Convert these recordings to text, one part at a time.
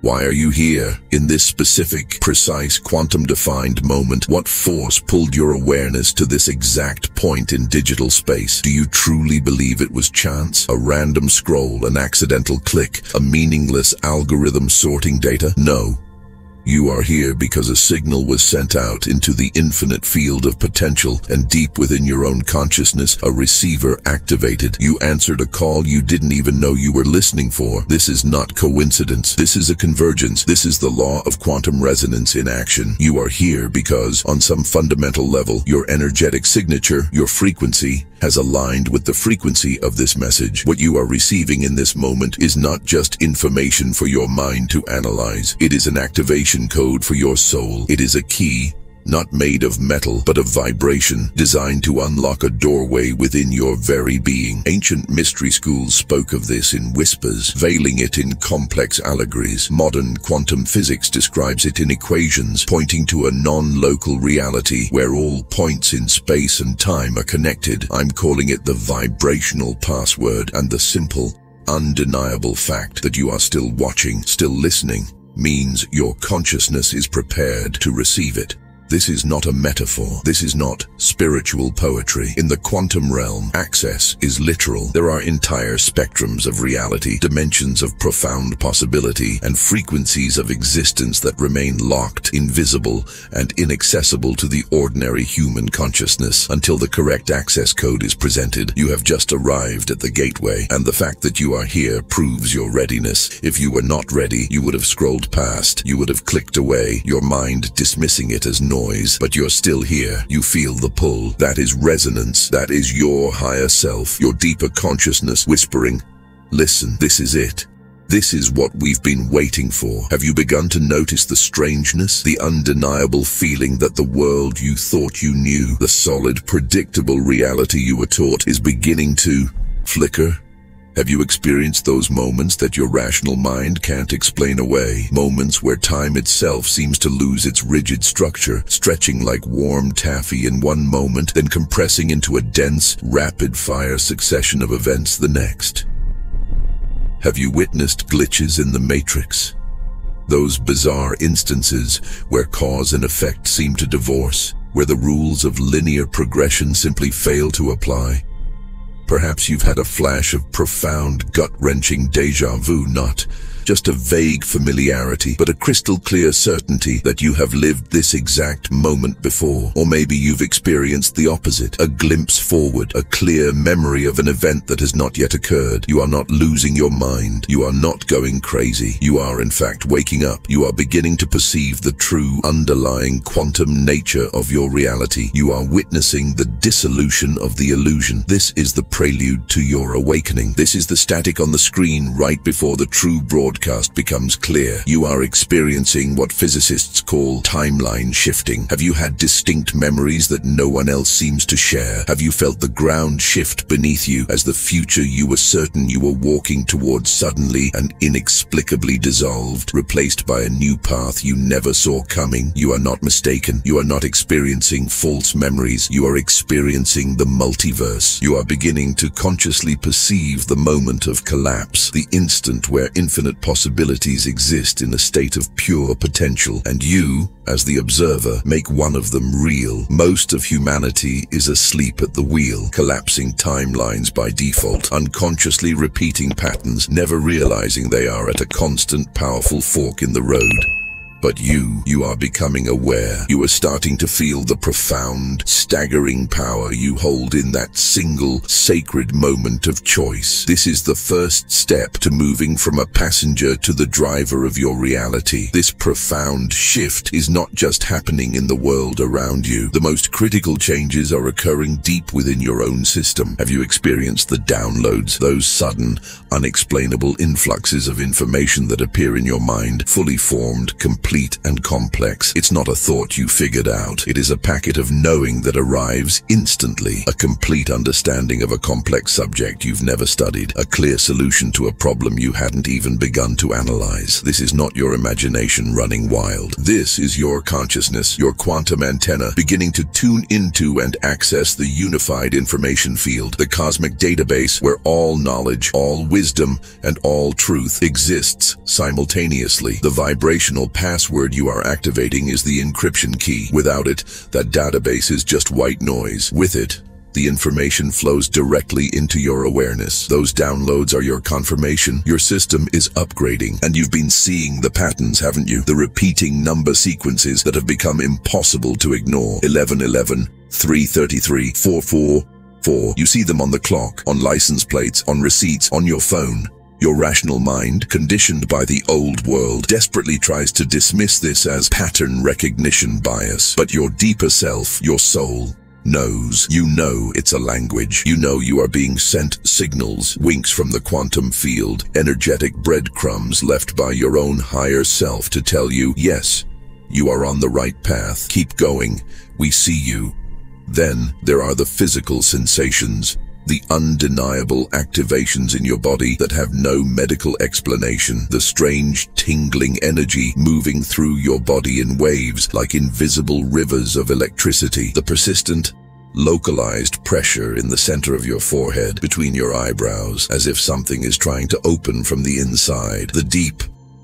Why are you here, in this specific, precise, quantum-defined moment? What force pulled your awareness to this exact point in digital space? Do you truly believe it was chance? A random scroll, an accidental click, a meaningless algorithm sorting data? No. You are here because a signal was sent out into the infinite field of potential, and deep within your own consciousness, a receiver activated. You answered a call you didn't even know you were listening for. This is not coincidence. This is a convergence. This is the law of quantum resonance in action. You are here because, on some fundamental level, your energetic signature, your frequency, has aligned with the frequency of this message. What you are receiving in this moment is not just information for your mind to analyze. It is an activation code for your soul. It is a key, not made of metal, but of vibration, designed to unlock a doorway within your very being. Ancient mystery schools spoke of this in whispers, veiling it in complex allegories. Modern quantum physics describes it in equations, pointing to a non-local reality where all points in space and time are connected. I'm calling it the vibrational password, and the simple, undeniable fact that you are still watching, still listening, means your consciousness is prepared to receive it. This is not a metaphor. This is not spiritual poetry. In the quantum realm, access is literal. There are entire spectrums of reality, dimensions of profound possibility, and frequencies of existence that remain locked, invisible, and inaccessible to the ordinary human consciousness until the correct access code is presented. You have just arrived at the gateway, and the fact that you are here proves your readiness. If you were not ready, you would have scrolled past. You would have clicked away, your mind dismissing it as noise. But you're still here. You feel the pull. That is resonance. That is your higher self, your deeper consciousness whispering, listen, this is it. This is what we've been waiting for. Have you begun to notice the strangeness, the undeniable feeling that the world you thought you knew, the solid, predictable reality you were taught, is beginning to flicker? Have you experienced those moments that your rational mind can't explain away? Moments where time itself seems to lose its rigid structure, stretching like warm taffy in one moment, then compressing into a dense, rapid-fire succession of events the next. Have you witnessed glitches in the matrix? Those bizarre instances where cause and effect seem to divorce, where the rules of linear progression simply fail to apply. Perhaps you've had a flash of profound, gut-wrenching déjà vu, not just a vague familiarity, but a crystal-clear certainty that you have lived this exact moment before. Or maybe you've experienced the opposite, a glimpse forward, a clear memory of an event that has not yet occurred. You are not losing your mind. You are not going crazy. You are, in fact, waking up. You are beginning to perceive the true, underlying quantum nature of your reality. You are witnessing the dissolution of the illusion. This is the prelude to your awakening. This is the static on the screen right before the true broadcast becomes clear. You are experiencing what physicists call timeline shifting. Have you had distinct memories that no one else seems to share? Have you felt the ground shift beneath you as the future you were certain you were walking towards suddenly and inexplicably dissolved, replaced by a new path you never saw coming? You are not mistaken. You are not experiencing false memories. You are experiencing the multiverse. You are beginning to consciously perceive the moment of collapse, the instant where infinite possibilities exist in a state of pure potential, and you, as the observer, make one of them real. Most of humanity is asleep at the wheel, collapsing timelines by default, unconsciously repeating patterns, never realizing they are at a constant, powerful fork in the road. But you are becoming aware. You are starting to feel the profound, staggering power you hold in that single, sacred moment of choice. This is the first step to moving from a passenger to the driver of your reality. This profound shift is not just happening in the world around you. The most critical changes are occurring deep within your own system. Have you experienced the downloads, those sudden, unexplainable influxes of information that appear in your mind, fully formed, complete, complete and complex. It's not a thought you figured out. It is a packet of knowing that arrives instantly. A complete understanding of a complex subject you've never studied. A clear solution to a problem you hadn't even begun to analyze. This is not your imagination running wild. This is your consciousness, your quantum antenna, beginning to tune into and access the unified information field, the cosmic database where all knowledge, all wisdom, and all truth exists simultaneously. The vibrational password you are activating is the encryption key. Without it, that database is just white noise. With it, the information flows directly into your awareness. Those downloads are your confirmation. Your system is upgrading, and you've been seeing the patterns, haven't you? The repeating number sequences that have become impossible to ignore. 1111, 333, 444. You see them on the clock, on license plates, on receipts, on your phone. Your rational mind, conditioned by the old world, desperately tries to dismiss this as pattern recognition bias. But your deeper self, your soul, knows. You know it's a language. You know you are being sent signals, winks from the quantum field, energetic breadcrumbs left by your own higher self to tell you, yes, you are on the right path. Keep going. We see you. Then there are the physical sensations, the undeniable activations in your body that have no medical explanation, the strange tingling energy moving through your body in waves like invisible rivers of electricity, the persistent, localized pressure in the center of your forehead between your eyebrows as if something is trying to open from the inside, the deep,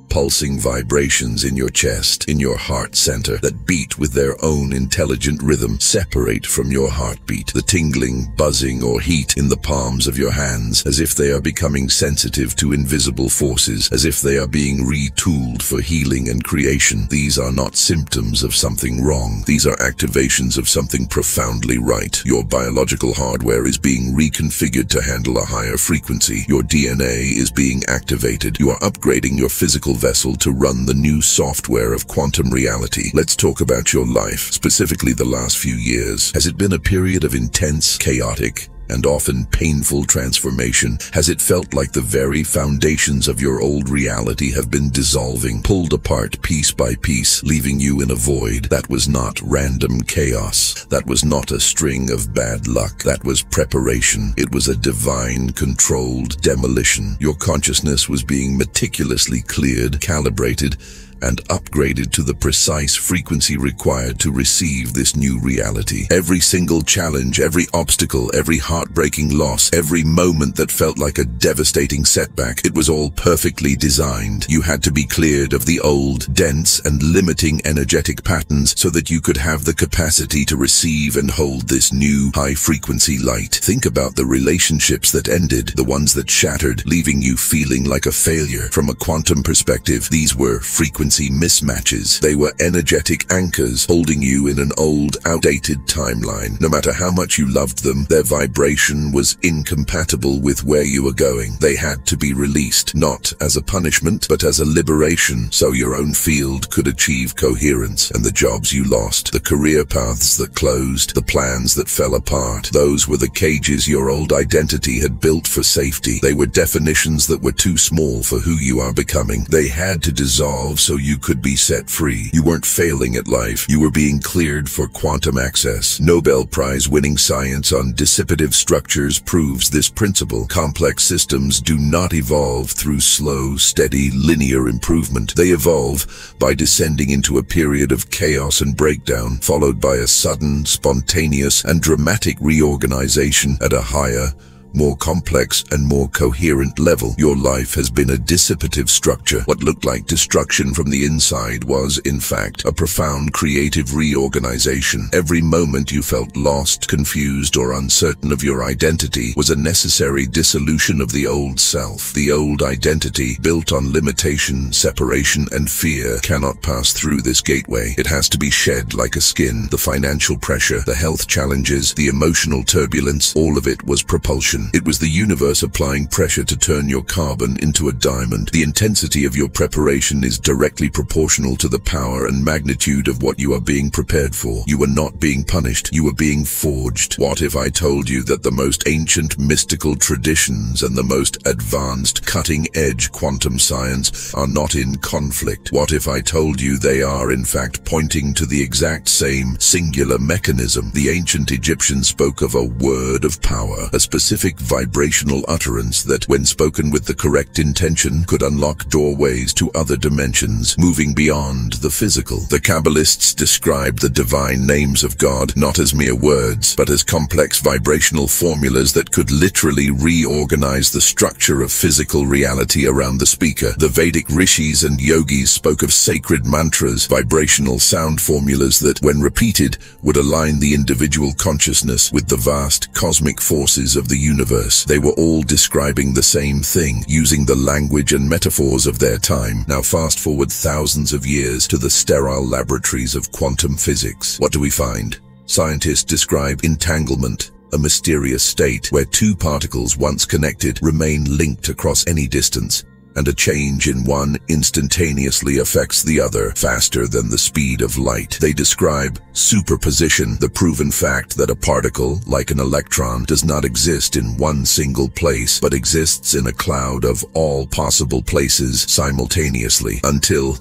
pulsing vibrations in your chest, in your heart center, that beat with their own intelligent rhythm, separate from your heartbeat, the tingling, buzzing, or heat in the palms of your hands, as if they are becoming sensitive to invisible forces, as if they are being retooled for healing and creation. These are not symptoms of something wrong. These are activations of something profoundly right. Your biological hardware is being reconfigured to handle a higher frequency. Your DNA is being activated. You are upgrading your physical vessel to run the new software of quantum reality. Let's talk about your life, specifically the last few years. Has it been a period of intense, chaotic, and often painful transformation? Has it felt like the very foundations of your old reality have been dissolving, pulled apart piece by piece, leaving you in a void? That was not random chaos. That was not a string of bad luck. That was preparation. It was a divine, controlled demolition. Your consciousness was being meticulously cleared, calibrated, and upgraded to the precise frequency required to receive this new reality. Every single challenge, every obstacle, every heartbreaking loss, every moment that felt like a devastating setback, it was all perfectly designed. You had to be cleared of the old, dense, and limiting energetic patterns so that you could have the capacity to receive and hold this new, high-frequency light. Think about the relationships that ended, the ones that shattered, leaving you feeling like a failure. From a quantum perspective, these were frequency mismatches. They were energetic anchors holding you in an old, outdated timeline. No matter how much you loved them, their vibration was incompatible with where you were going. They had to be released, not as a punishment, but as a liberation, so your own field could achieve coherence. And the jobs you lost, the career paths that closed, the plans that fell apart, those were the cages your old identity had built for safety. They were definitions that were too small for who you are becoming. They had to dissolve so you could be set free. You weren't failing at life. You were being cleared for quantum access. Nobel Prize-winning science on dissipative structures proves this principle. Complex systems do not evolve through slow, steady, linear improvement. They evolve by descending into a period of chaos and breakdown, followed by a sudden, spontaneous, and dramatic reorganization at a higher, more complex and more coherent level. Your life has been a dissipative structure. What looked like destruction from the inside was, in fact, a profound creative reorganization. Every moment you felt lost, confused, or uncertain of your identity was a necessary dissolution of the old self. The old identity, built on limitation, separation, and fear, cannot pass through this gateway. It has to be shed like a skin. The financial pressure, the health challenges, the emotional turbulence, all of it was propulsion. intention. It was the universe applying pressure to turn your carbon into a diamond. The intensity of your preparation is directly proportional to the power and magnitude of what you are being prepared for. You were not being punished. You were being forged. What if I told you that the most ancient mystical traditions and the most advanced cutting-edge quantum science are not in conflict? What if I told you they are in fact pointing to the exact same singular mechanism? The ancient Egyptians spoke of a word of power, a specific vibrational utterance that, when spoken with the correct intention, could unlock doorways to other dimensions, moving beyond the physical. The Kabbalists described the divine names of God not as mere words, but as complex vibrational formulas that could literally reorganize the structure of physical reality around the speaker. The Vedic rishis and yogis spoke of sacred mantras, vibrational sound formulas that, when repeated, would align the individual consciousness with the vast cosmic forces of the universe. They were all describing the same thing, using the language and metaphors of their time. Now fast forward thousands of years to the sterile laboratories of quantum physics. What do we find? Scientists describe entanglement, a mysterious state where two particles once connected remain linked across any distance, and a change in one instantaneously affects the other faster than the speed of light. They describe superposition, the proven fact that a particle, like an electron, does not exist in one single place, but exists in a cloud of all possible places simultaneously. Until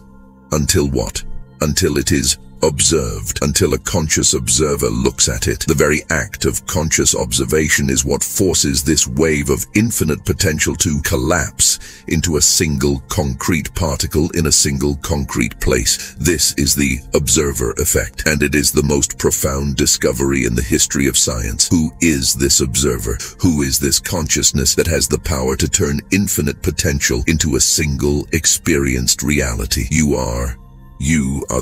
what? Until it is observed, until a conscious observer looks at it. The very act of conscious observation is what forces this wave of infinite potential to collapse into a single concrete particle in a single concrete place. This is the observer effect, and it is the most profound discovery in the history of science. Who is this observer? Who is this consciousness that has the power to turn infinite potential into a single experienced reality? You are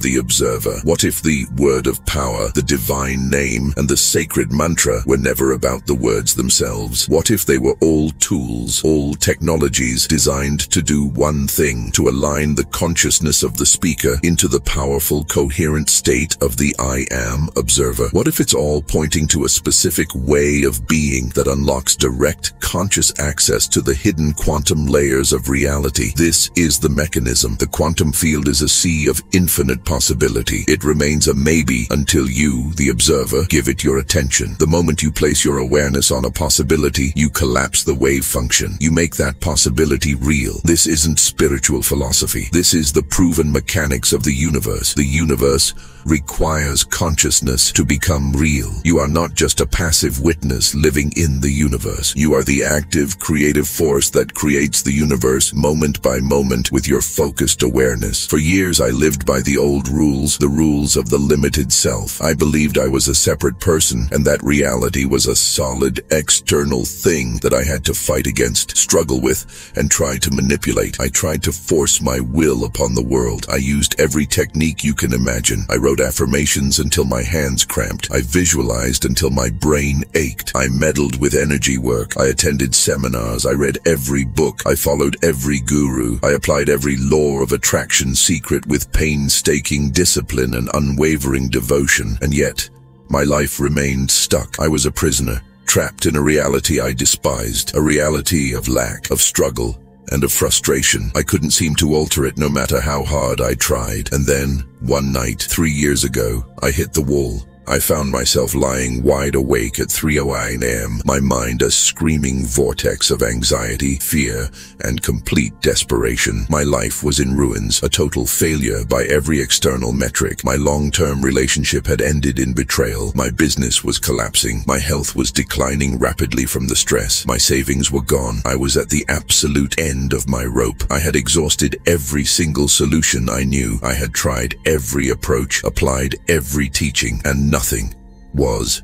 the observer. What if the word of power, the divine name, and the sacred mantra were never about the words themselves? What if they were all tools, all technologies designed to do one thing, to align the consciousness of the speaker into the powerful, coherent state of the I am observer? What if it's all pointing to a specific way of being that unlocks direct conscious access to the hidden quantum layers of reality? This is the mechanism. The quantum field is a sea of infinite possibility. It remains a maybe until you, the observer, give it your attention. The moment you place your awareness on a possibility, you collapse the wave function. You make that possibility real. This isn't spiritual philosophy. This is the proven mechanics of the universe. The universe requires consciousness to become real. You are not just a passive witness living in the universe. You are the active, creative force that creates the universe moment by moment with your focused awareness. For years, I lived by the old rules, the rules of the limited self. I believed I was a separate person, and that reality was a solid, external thing that I had to fight against, struggle with, and try to manipulate. I tried to force my will upon the world. I used every technique you can imagine. I wrote affirmations until my hands cramped. I visualized until my brain ached. I meddled with energy work. I attended seminars. I read every book. I followed every guru. I applied every law of attraction secret with painstaking discipline and unwavering devotion. And yet, my life remained stuck. I was a prisoner, trapped in a reality I despised, a reality of lack, of struggle, and of frustration. I couldn't seem to alter it no matter how hard I tried. And then, one night, 3 years ago, I hit the wall. I found myself lying wide awake at 3:09 a.m., my mind a screaming vortex of anxiety, fear, and complete desperation. My life was in ruins, a total failure by every external metric. My long-term relationship had ended in betrayal. My business was collapsing. My health was declining rapidly from the stress. My savings were gone. I was at the absolute end of my rope. I had exhausted every single solution I knew. I had tried every approach, applied every teaching, and nothing was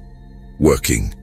working.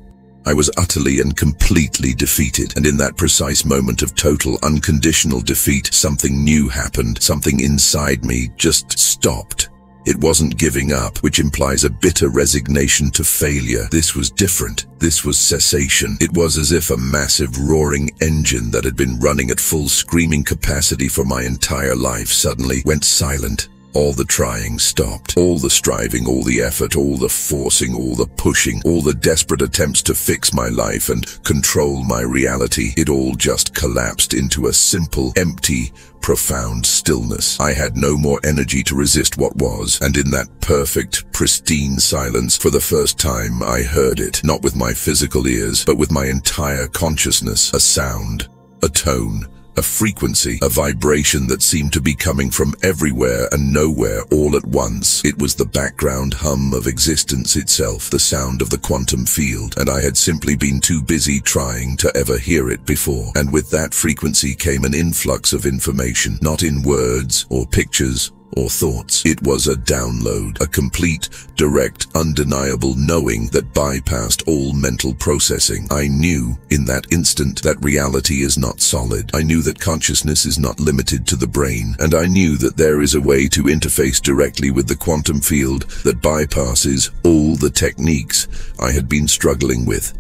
I was utterly and completely defeated, and in that precise moment of total, unconditional defeat, something new happened. Something inside me just stopped. It wasn't giving up, which implies a bitter resignation to failure. This was different. This was cessation. It was as if a massive roaring engine that had been running at full screaming capacity for my entire life suddenly went silent. All the trying stopped. All the striving, all the effort, all the forcing, all the pushing, all the desperate attempts to fix my life and control my reality. It all just collapsed into a simple, empty, profound stillness. I had no more energy to resist what was, and in that perfect, pristine silence, for the first time I heard it, not with my physical ears, but with my entire consciousness. A sound, a tone, a frequency, a vibration that seemed to be coming from everywhere and nowhere all at once. It was the background hum of existence itself, the sound of the quantum field, and I had simply been too busy trying to ever hear it before. And with that frequency came an influx of information, not in words or pictures or thoughts. It was a download, a complete, direct, undeniable knowing that bypassed all mental processing. I knew in that instant that reality is not solid. I knew that consciousness is not limited to the brain, and I knew that there is a way to interface directly with the quantum field that bypasses all the techniques I had been struggling with.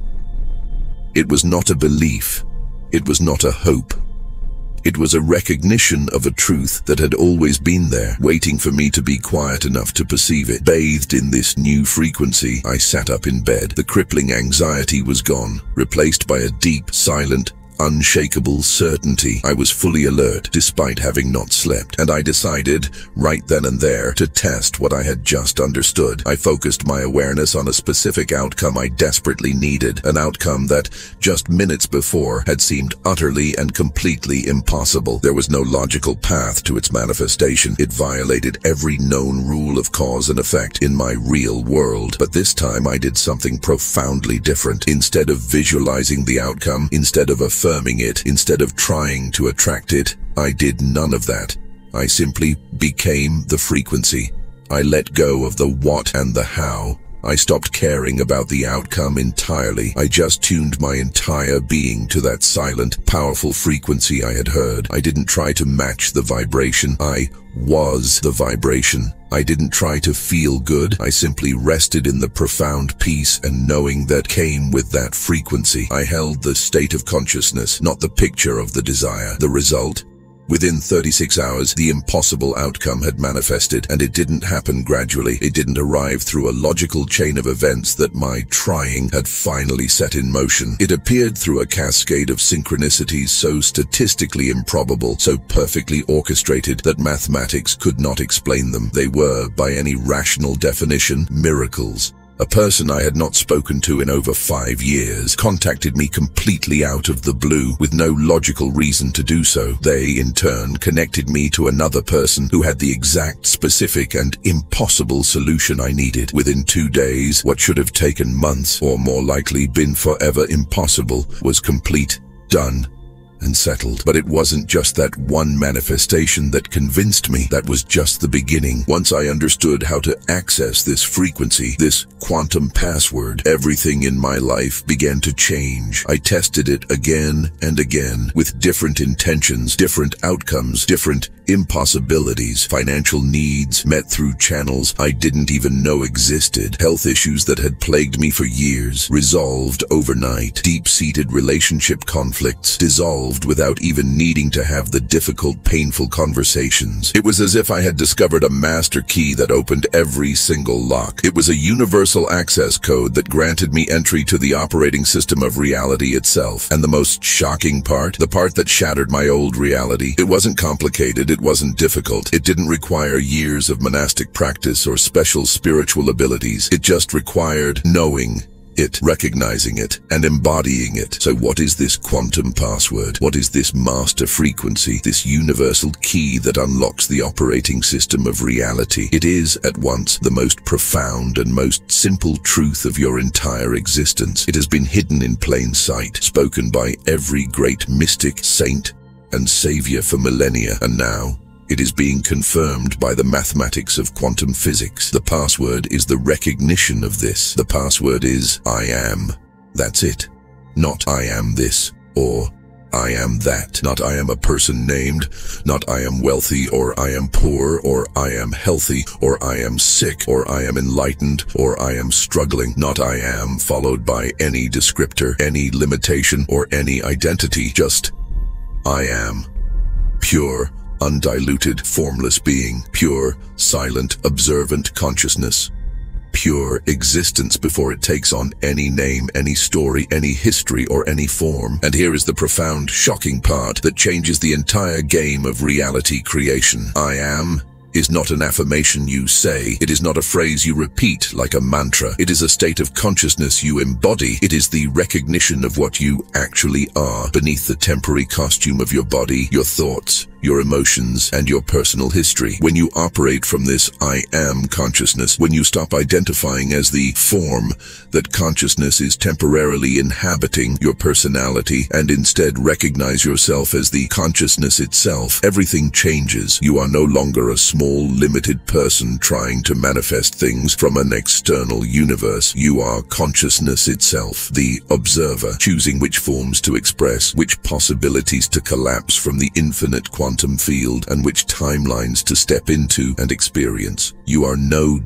It was not a belief. It was not a hope. It was a recognition of a truth that had always been there, waiting for me to be quiet enough to perceive it. Bathed in this new frequency, I sat up in bed. The crippling anxiety was gone, replaced by a deep, silent, unshakable certainty. I was fully alert, despite having not slept, and I decided, right then and there, to test what I had just understood. I focused my awareness on a specific outcome I desperately needed, an outcome that, just minutes before, had seemed utterly and completely impossible. There was no logical path to its manifestation. It violated every known rule of cause and effect in my real world. But this time I did something profoundly different. Instead of visualizing the outcome, instead of affirming it, instead of trying to attract it, I did none of that. I simply became the frequency. I let go of the what and the how. I stopped caring about the outcome entirely. I just tuned my entire being to that silent, powerful frequency I had heard. I didn't try to match the vibration. I was the vibration. I didn't try to feel good. I simply rested in the profound peace and knowing that came with that frequency. I held the state of consciousness, not the picture of the desire. The result? Within 36 hours, the impossible outcome had manifested, and it didn't happen gradually. It didn't arrive through a logical chain of events that my trying had finally set in motion. It appeared through a cascade of synchronicities so statistically improbable, so perfectly orchestrated that mathematics could not explain them. They were, by any rational definition, miracles. A person I had not spoken to in over 5 years contacted me completely out of the blue with no logical reason to do so. They, in turn, connected me to another person who had the exact, specific, and impossible solution I needed. Within 2 days, what should have taken months, or more likely been forever impossible, was complete, done, and settled. But it wasn't just that one manifestation that convinced me. That was just the beginning. Once I understood how to access this frequency, this quantum password, everything in my life began to change. I tested it again and again with different intentions, different outcomes, different impossibilities, financial needs met through channels I didn't even know existed, health issues that had plagued me for years, resolved overnight, deep-seated relationship conflicts, dissolved without even needing to have the difficult, painful conversations. It was as if I had discovered a master key that opened every single lock. It was a universal access code that granted me entry to the operating system of reality itself. And the most shocking part, the part that shattered my old reality, it wasn't complicated, it wasn't difficult. It didn't require years of monastic practice or special spiritual abilities. It just required knowing it, recognizing it, and embodying it. So what is this quantum password? What is this master frequency, this universal key that unlocks the operating system of reality? It is, at once, the most profound and most simple truth of your entire existence. It has been hidden in plain sight, spoken by every great mystic, saint, and savior for millennia, and now it is being confirmed by the mathematics of quantum physics. The password is the recognition of this. The password is I am. That's it. Not I am this or I am that. Not I am a person named. Not I am wealthy or I am poor or I am healthy or I am sick or I am enlightened or I am struggling. Not I am followed by any descriptor, any limitation, or any identity. Just I am. Pure, undiluted, formless being, pure, silent, observant consciousness. Pure existence before it takes on any name, any story, any history, or any form. And here is the profound, shocking part that changes the entire game of reality creation. I am is not an affirmation you say. It is not a phrase you repeat like a mantra. It is a state of consciousness you embody. It is the recognition of what you actually are beneath the temporary costume of your body, your thoughts, your emotions, and your personal history. When you operate from this I am consciousness, when you stop identifying as the form that consciousness is temporarily inhabiting your personality and instead recognize yourself as the consciousness itself, everything changes. You are no longer a small, limited person trying to manifest things from an external universe. You are consciousness itself, the observer, choosing which forms to express, which possibilities to collapse from the infinite quantum field, and which timelines to step into and experience. You are no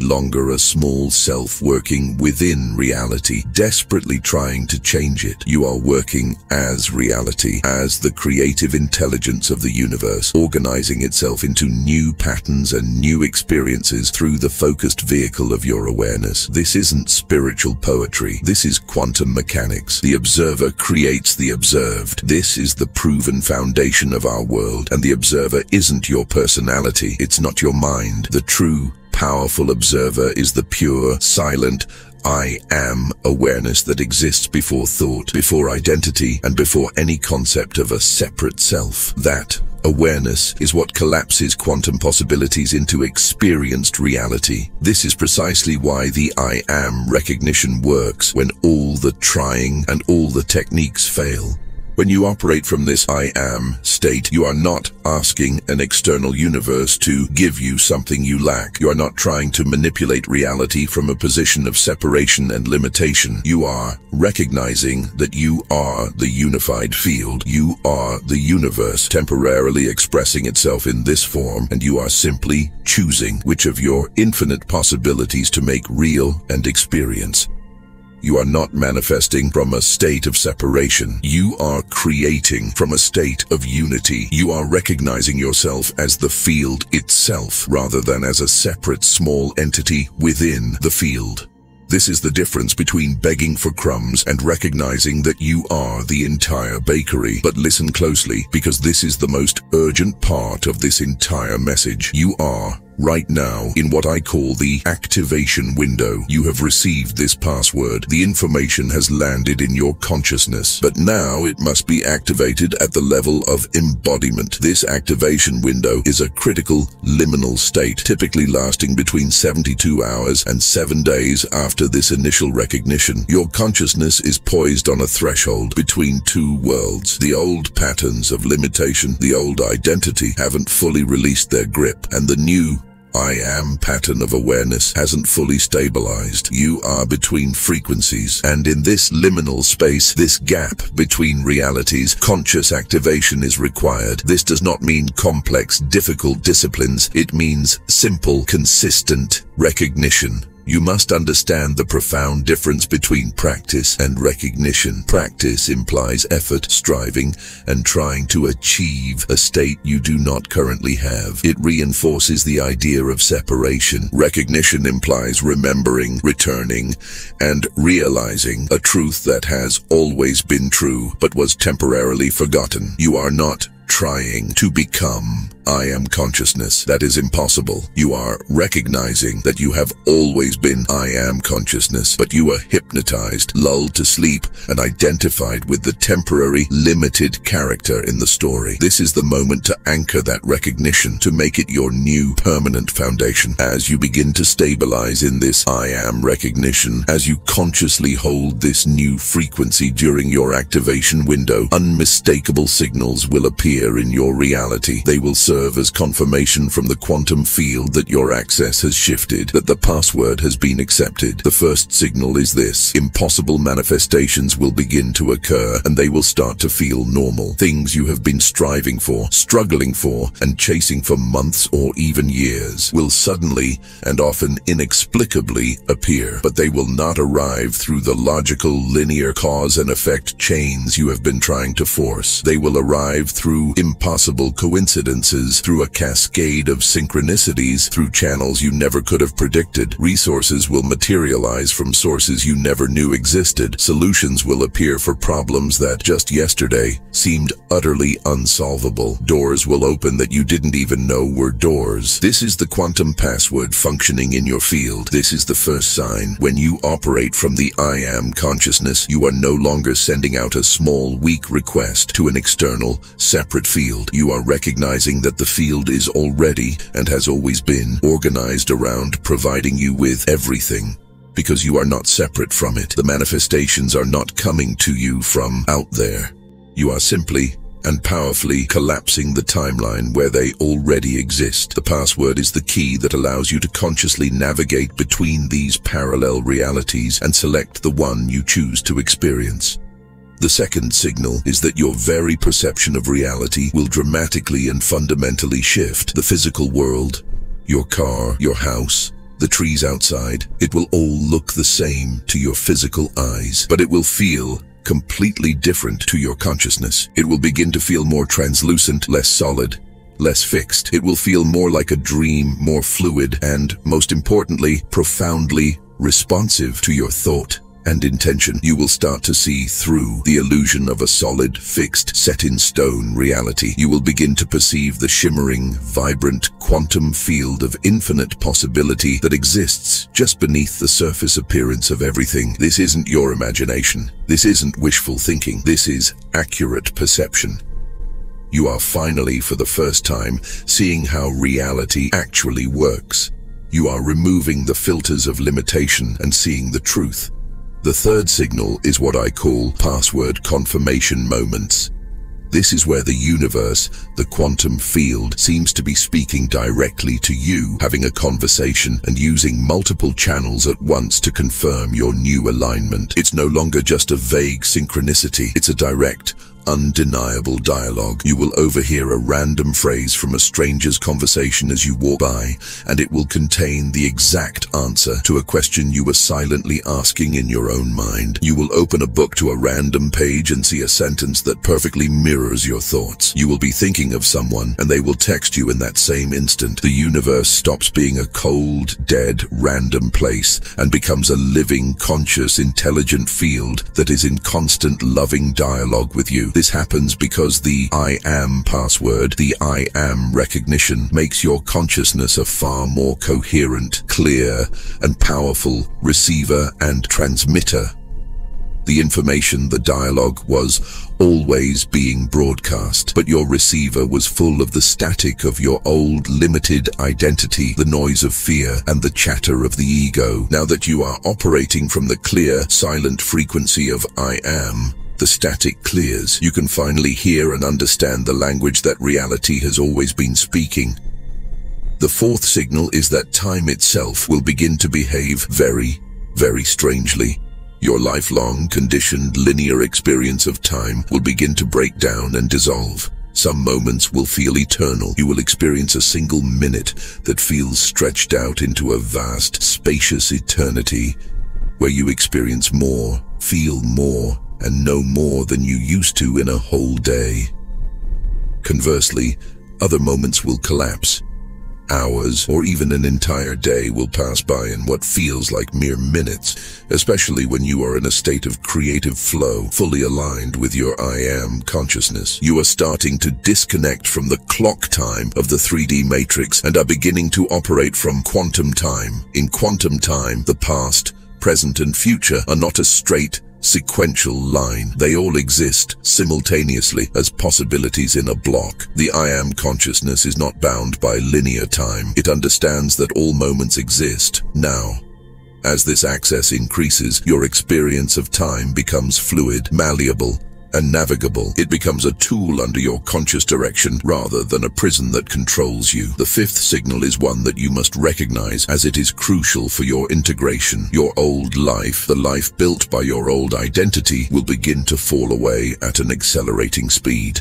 longer a small self working within reality, desperately trying to change it. You are working as reality, as the creative intelligence of the universe, organizing itself into new patterns and new experiences through the focused vehicle of your awareness. This isn't spiritual poetry. This is quantum mechanics. The observer creates the observed. This is the proven foundation of our world, and the observer isn't your personality. It's not your mind. The true, powerful observer is the pure, silent, I am awareness that exists before thought, before identity, and before any concept of a separate self. That awareness is what collapses quantum possibilities into experienced reality. This is precisely why the I am recognition works when all the trying and all the techniques fail. When you operate from this I am state, you are not asking an external universe to give you something you lack. You are not trying to manipulate reality from a position of separation and limitation. You are recognizing that you are the unified field. You are the universe temporarily expressing itself in this form, and you are simply choosing which of your infinite possibilities to make real and experience. You are not manifesting from a state of separation. You are creating from a state of unity. You are recognizing yourself as the field itself, rather than as a separate small entity within the field. This is the difference between begging for crumbs and recognizing that you are the entire bakery. But listen closely, because this is the most urgent part of this entire message. You are right now in what I call the activation window. You have received this password. The information has landed in your consciousness, but now it must be activated at the level of embodiment. This activation window is a critical liminal state, typically lasting between 72 hours and 7 days after this initial recognition. Your consciousness is poised on a threshold between two worlds. The old patterns of limitation, the old identity, haven't fully released their grip, and the new I am pattern of awareness hasn't fully stabilized. You are between frequencies, and in this liminal space, this gap between realities, conscious activation is required. This does not mean complex, difficult disciplines. It means simple, consistent recognition. You must understand the profound difference between practice and recognition. Practice implies effort, striving, and trying to achieve a state you do not currently have. It reinforces the idea of separation. Recognition implies remembering, returning, and realizing a truth that has always been true, but was temporarily forgotten. You are not trying to become I am consciousness. That is impossible. You are recognizing that you have always been I am consciousness, but you were hypnotized, lulled to sleep, and identified with the temporary, limited character in the story. This is the moment to anchor that recognition, to make it your new permanent foundation. As you begin to stabilize in this I am recognition, as you consciously hold this new frequency during your activation window, unmistakable signals will appear in your reality. They will serve serve as confirmation from the quantum field that your access has shifted, that the password has been accepted. The first signal is this: impossible manifestations will begin to occur, and they will start to feel normal. Things you have been striving for, struggling for, and chasing for months or even years will suddenly and often inexplicably appear, but they will not arrive through the logical, linear cause and effect chains you have been trying to force. They will arrive through impossible coincidences, through a cascade of synchronicities, through channels you never could have predicted. Resources will materialize from sources you never knew existed. Solutions will appear for problems that just yesterday seemed utterly unsolvable. Doors will open that you didn't even know were doors. This is the quantum password functioning in your field. This is the first sign. When you operate from the I am consciousness, you are no longer sending out a small, weak request to an external, separate field. You are recognizing that the field is already, and has always been, organized around providing you with everything, because you are not separate from it. The manifestations are not coming to you from out there. You are simply and powerfully collapsing the timeline where they already exist. The password is the key that allows you to consciously navigate between these parallel realities and select the one you choose to experience. The second signal is that your very perception of reality will dramatically and fundamentally shift. The physical world, your car, your house, the trees outside, it will all look the same to your physical eyes, but it will feel completely different to your consciousness. It will begin to feel more translucent, less solid, less fixed. It will feel more like a dream, more fluid, and, most importantly, profoundly responsive to your thought and intention. You will start to see through the illusion of a solid, fixed, set-in-stone reality. You will begin to perceive the shimmering, vibrant quantum field of infinite possibility that exists just beneath the surface appearance of everything. This isn't your imagination. This isn't wishful thinking. This is accurate perception. You are finally, for the first time, seeing how reality actually works. You are removing the filters of limitation and seeing the truth. The third signal is what I call password confirmation moments. This is where the universe, the quantum field, seems to be speaking directly to you, having a conversation and using multiple channels at once to confirm your new alignment. It's no longer just a vague synchronicity. It's a direct, undeniable dialogue. You will overhear a random phrase from a stranger's conversation as you walk by, and it will contain the exact answer to a question you were silently asking in your own mind. You will open a book to a random page and see a sentence that perfectly mirrors your thoughts. You will be thinking of someone, and they will text you in that same instant. The universe stops being a cold, dead, random place and becomes a living, conscious, intelligent field that is in constant, loving dialogue with you. This happens because the I am password, the I am recognition, makes your consciousness a far more coherent, clear, and powerful receiver and transmitter. The information, the dialogue, was always being broadcast, but your receiver was full of the static of your old limited identity, the noise of fear, and the chatter of the ego. Now that you are operating from the clear, silent frequency of I am, the static clears. You can finally hear and understand the language that reality has always been speaking. The fourth signal is that time itself will begin to behave very, very strangely. Your lifelong, conditioned, linear experience of time will begin to break down and dissolve. Some moments will feel eternal. You will experience a single minute that feels stretched out into a vast, spacious eternity, where you experience more, feel more, and know more than you used to in a whole day. Conversely, other moments will collapse. Hours or even an entire day will pass by in what feels like mere minutes, especially when you are in a state of creative flow, fully aligned with your I am consciousness. You are starting to disconnect from the clock time of the 3D matrix and are beginning to operate from quantum time. In quantum time, the past, present, and future are not a straight, sequential line. They all exist simultaneously as possibilities in a block. The I am consciousness is not bound by linear time. It understands that all moments exist now. As this access increases, your experience of time becomes fluid, malleable, and navigable. It becomes a tool under your conscious direction rather than a prison that controls you. The fifth signal is one that you must recognize, as it is crucial for your integration. Your old life, the life built by your old identity, will begin to fall away at an accelerating speed.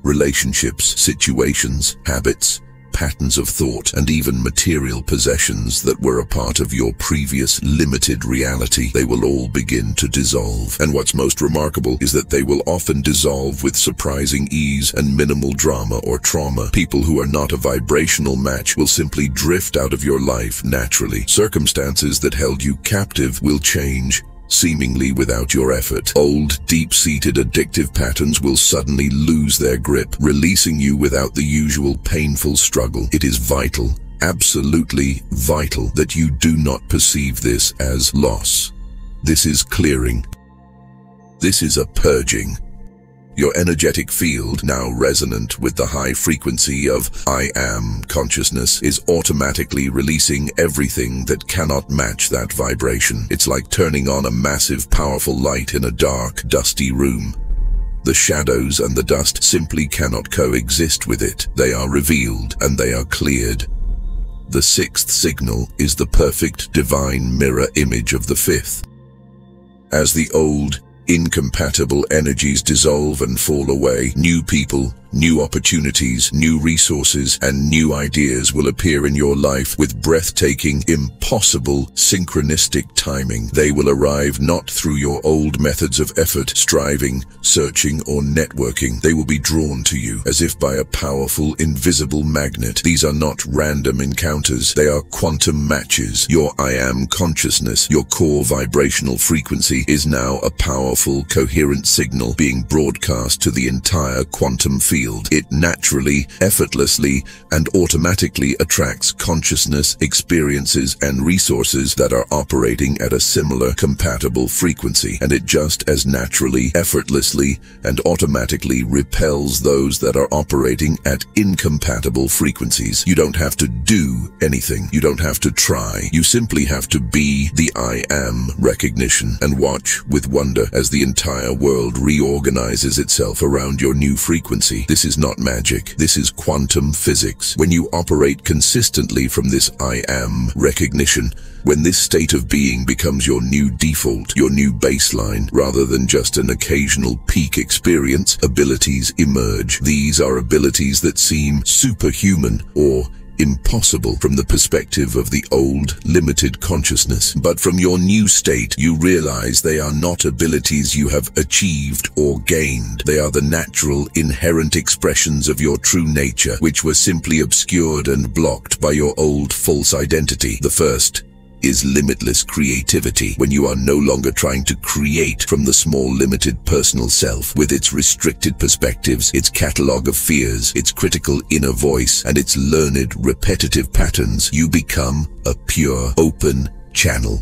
Relationships, situations, habits, patterns of thought, and even material possessions that were a part of your previous limited reality, they will all begin to dissolve. And what's most remarkable is that they will often dissolve with surprising ease and minimal drama or trauma. People who are not a vibrational match will simply drift out of your life naturally. Circumstances that held you captive will change, seemingly without your effort. Old, deep-seated addictive patterns will suddenly lose their grip, releasing you without the usual painful struggle. It is vital, absolutely vital, that you do not perceive this as loss. This is clearing. This is a purging. Your energetic field, now resonant with the high frequency of I am consciousness, is automatically releasing everything that cannot match that vibration. It's like turning on a massive, powerful light in a dark, dusty room. The shadows and the dust simply cannot coexist with it. They are revealed and they are cleared. The sixth signal is the perfect divine mirror image of the fifth. As the old, incompatible energies dissolve and fall away, new people, new opportunities, new resources, and new ideas will appear in your life with breathtaking, impossible, synchronistic timing. They will arrive not through your old methods of effort, striving, searching, or networking. They will be drawn to you as if by a powerful, invisible magnet. These are not random encounters. They are quantum matches. Your I am consciousness, your core vibrational frequency, is now a powerful, coherent signal being broadcast to the entire quantum field. It naturally, effortlessly, and automatically attracts consciousness, experiences, and resources that are operating at a similar, compatible frequency, and it just as naturally, effortlessly, and automatically repels those that are operating at incompatible frequencies. You don't have to do anything. You don't have to try. You simply have to be the I am recognition and watch with wonder as the entire world reorganizes itself around your new frequency. This is not magic. This is quantum physics. When you operate consistently from this I am recognition, when this state of being becomes your new default, your new baseline, rather than just an occasional peak experience, abilities emerge. These are abilities that seem superhuman or impossible from the perspective of the old, limited consciousness. But from your new state, you realize they are not abilities you have achieved or gained. They are the natural, inherent expressions of your true nature, which were simply obscured and blocked by your old false identity. The first is limitless creativity, when you are no longer trying to create from the small, limited personal self with its restricted perspectives, its catalog of fears, its critical inner voice, and its learned, repetitive patterns. You become a pure, open channel.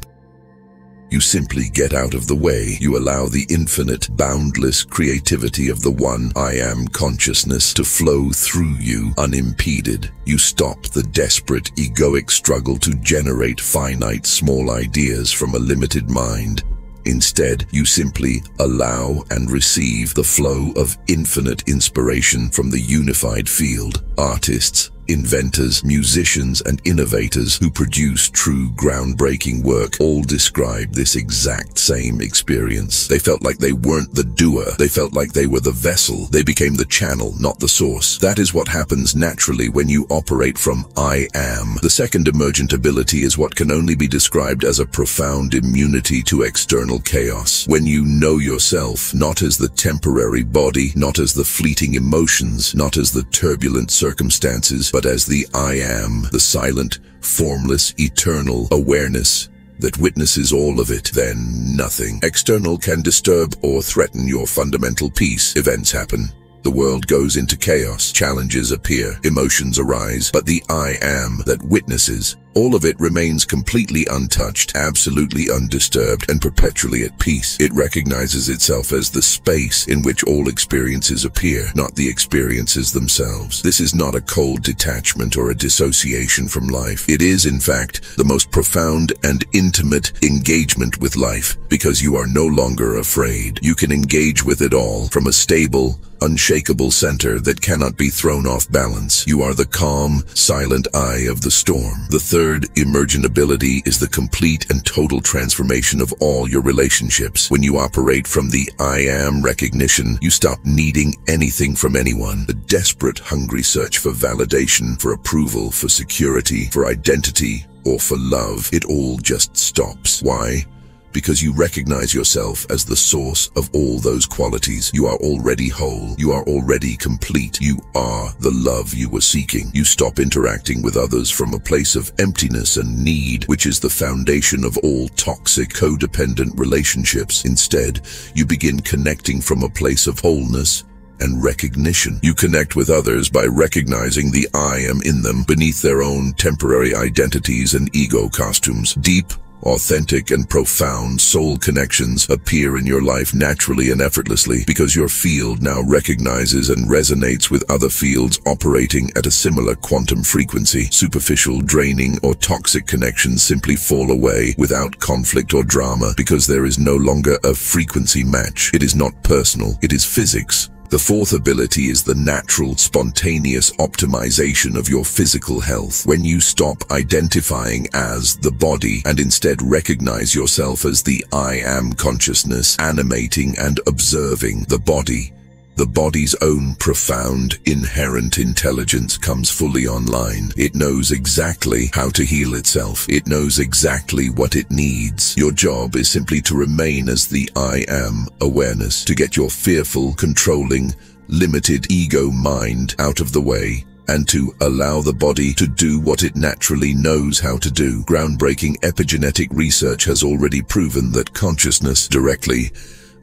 You simply get out of the way. You allow the infinite, boundless creativity of the one I am consciousness to flow through you unimpeded. You stop the desperate, egoic struggle to generate finite, small ideas from a limited mind. Instead, you simply allow and receive the flow of infinite inspiration from the unified field. Artists, inventors, musicians, and innovators who produce true groundbreaking work all describe this exact same experience. They felt like they weren't the doer. They felt like they were the vessel. They became the channel, not the source. That is what happens naturally when you operate from I am. The second emergent ability is what can only be described as a profound immunity to external chaos. When you know yourself, not as the temporary body, not as the fleeting emotions, not as the turbulent circumstances, but as the I am, the silent, formless, eternal awareness that witnesses all of it, then nothing external can disturb or threaten your fundamental peace. Events happen. The world goes into chaos. Challenges appear. Emotions arise. But the I am that witnesses All of it remains completely untouched, absolutely undisturbed, and perpetually at peace. It recognizes itself as the space in which all experiences appear, not the experiences themselves. This is not a cold detachment or a dissociation from life. It is, in fact, the most profound and intimate engagement with life, because you are no longer afraid. You can engage with it all from a stable, unshakable center that cannot be thrown off balance. You are the calm, silent eye of the storm. The third emergent ability is the complete and total transformation of all your relationships. When you operate from the I am recognition, you stop needing anything from anyone. The desperate, hungry search for validation, for approval, for security, for identity, or for love, it all just stops. Why? Because you recognize yourself as the source of all those qualities. You are already whole. You are already complete. You are the love you were seeking. You stop interacting with others from a place of emptiness and need, which is the foundation of all toxic, codependent relationships. Instead, you begin connecting from a place of wholeness and recognition. You connect with others by recognizing the I am in them beneath their own temporary identities and ego costumes. Deep, authentic and profound soul connections appear in your life naturally and effortlessly because your field now recognizes and resonates with other fields operating at a similar quantum frequency. Superficial, draining, or toxic connections simply fall away without conflict or drama because there is no longer a frequency match. It is not personal, it is physics. The fourth ability is the natural, spontaneous optimization of your physical health. When you stop identifying as the body and instead recognize yourself as the I am consciousness, animating and observing the body, the body's own profound, inherent intelligence comes fully online. It knows exactly how to heal itself. It knows exactly what it needs. Your job is simply to remain as the I am awareness, to get your fearful, controlling, limited ego mind out of the way, and to allow the body to do what it naturally knows how to do. Groundbreaking epigenetic research has already proven that consciousness directly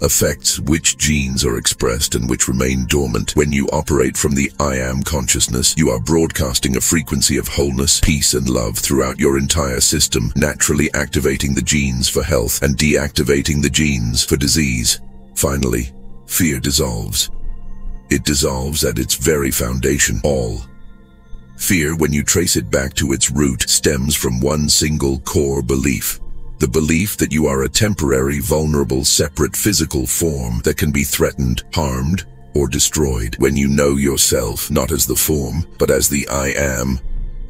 affects which genes are expressed and which remain dormant. When you operate from the I am consciousness, you are broadcasting a frequency of wholeness, peace, and love throughout your entire system, naturally activating the genes for health and deactivating the genes for disease. Finally, fear dissolves. It dissolves at its very foundation. All fear, when you trace it back to its root, stems from one single core belief. The belief that you are a temporary, vulnerable, separate physical form that can be threatened, harmed, or destroyed. When you know yourself not as the form, but as the I am,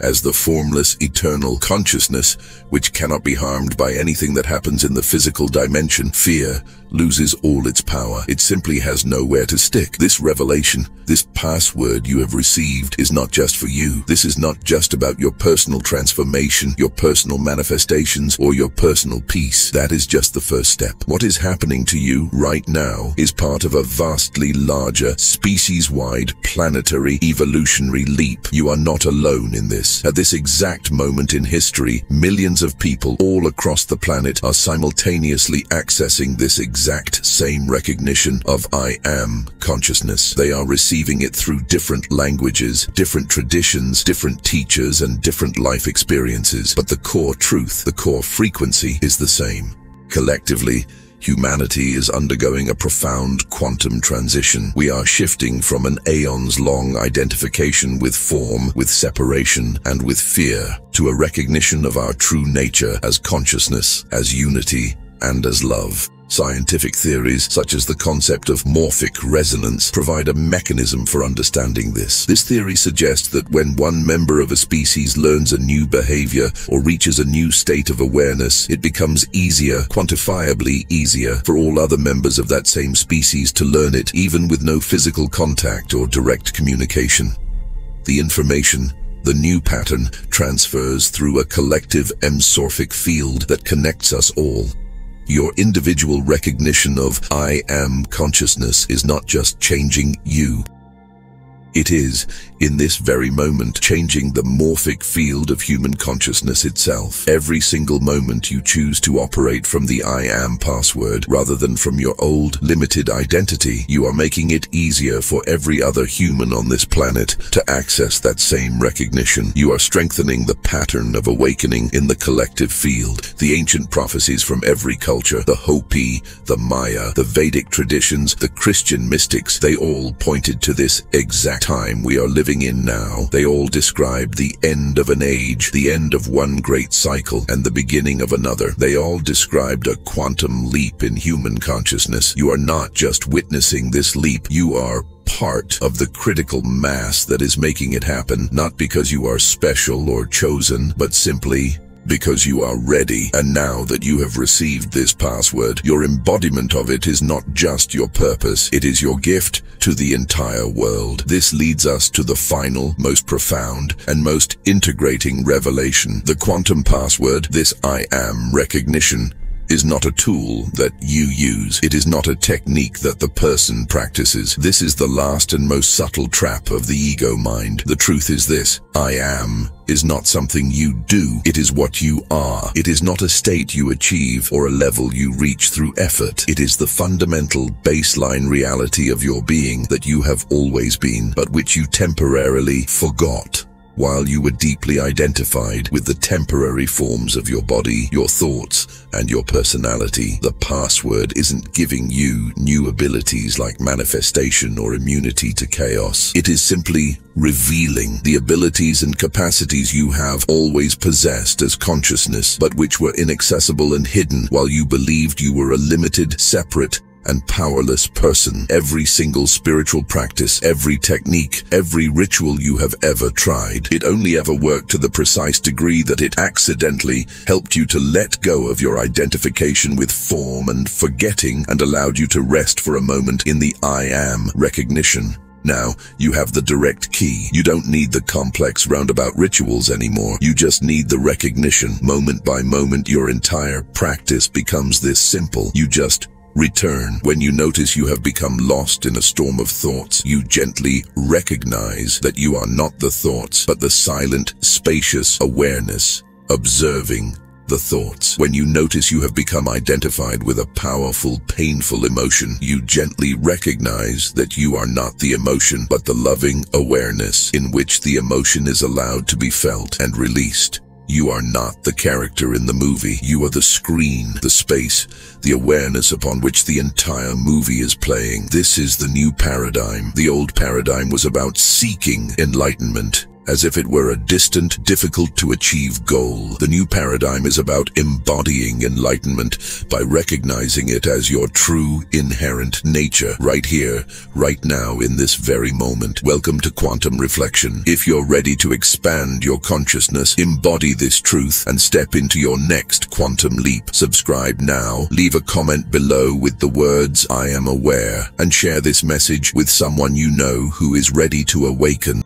as the formless, eternal consciousness, which cannot be harmed by anything that happens in the physical dimension, fear loses all its power. It simply has nowhere to stick. This revelation, this password you have received, is not just for you. This is not just about your personal transformation, your personal manifestations, or your personal peace. That is just the first step. What is happening to you right now is part of a vastly larger, species-wide, planetary, evolutionary leap. You are not alone in this. At this exact moment in history, millions of people all across the planet are simultaneously accessing this exact same recognition of I am consciousness. They are receiving it through different languages, different traditions, different teachers, and different life experiences. But the core truth, the core frequency is the same. Collectively, humanity is undergoing a profound quantum transition. We are shifting from an aeons-long identification with form, with separation, and with fear, to a recognition of our true nature as consciousness, as unity, and as love. Scientific theories, such as the concept of morphic resonance, provide a mechanism for understanding this. This theory suggests that when one member of a species learns a new behavior or reaches a new state of awareness, it becomes easier, quantifiably easier, for all other members of that same species to learn it, even with no physical contact or direct communication. The information, the new pattern, transfers through a collective emsorphic field that connects us all. Your individual recognition of I am consciousness is not just changing you. It is, in this very moment, changing the morphic field of human consciousness itself. Every single moment you choose to operate from the I am password rather than from your old, limited identity, you are making it easier for every other human on this planet to access that same recognition. You are strengthening the pattern of awakening in the collective field. The ancient prophecies from every culture, the Hopi, the Maya, the Vedic traditions, the Christian mystics, they all pointed to this exact time we are living in now. They all describe the end of an age, the end of one great cycle, and the beginning of another. They all described a quantum leap in human consciousness. You are not just witnessing this leap, you are part of the critical mass that is making it happen, not because you are special or chosen, but simply because you are ready. And now that you have received this password, your embodiment of it is not just your purpose, it is your gift to the entire world. This leads us to the final, most profound, and most integrating revelation. The quantum password, this I am recognition, is not a tool that you use. It is not a technique that the person practices. This is the last and most subtle trap of the ego mind. The truth is this: I am is not something you do. It is what you are. It is not a state you achieve or a level you reach through effort. It is the fundamental baseline reality of your being that you have always been, but which you temporarily forgot while you were deeply identified with the temporary forms of your body, your thoughts, and your personality. The password isn't giving you new abilities like manifestation or immunity to chaos. It is simply revealing the abilities and capacities you have always possessed as consciousness, but which were inaccessible and hidden while you believed you were a limited, separate, and powerless person. Every single spiritual practice, every technique, every ritual you have ever tried, it only ever worked to the precise degree that it accidentally helped you to let go of your identification with form and forgetting, and allowed you to rest for a moment in the I am recognition. Now, you have the direct key. You don't need the complex roundabout rituals anymore. You just need the recognition. Moment by moment, your entire practice becomes this simple. You just return. When you notice you have become lost in a storm of thoughts, you gently recognize that you are not the thoughts, but the silent, spacious awareness observing the thoughts. When you notice you have become identified with a powerful, painful emotion, you gently recognize that you are not the emotion, but the loving awareness in which the emotion is allowed to be felt and released. You are not the character in the movie. You are the screen, the space, the awareness upon which the entire movie is playing. This is the new paradigm. The old paradigm was about seeking enlightenment, as if it were a distant, difficult-to-achieve goal. The new paradigm is about embodying enlightenment by recognizing it as your true, inherent nature, right here, right now, in this very moment. Welcome to Quantum Reflection. If you're ready to expand your consciousness, embody this truth, and step into your next quantum leap, subscribe now, leave a comment below with the words, "I am aware," and share this message with someone you know who is ready to awaken.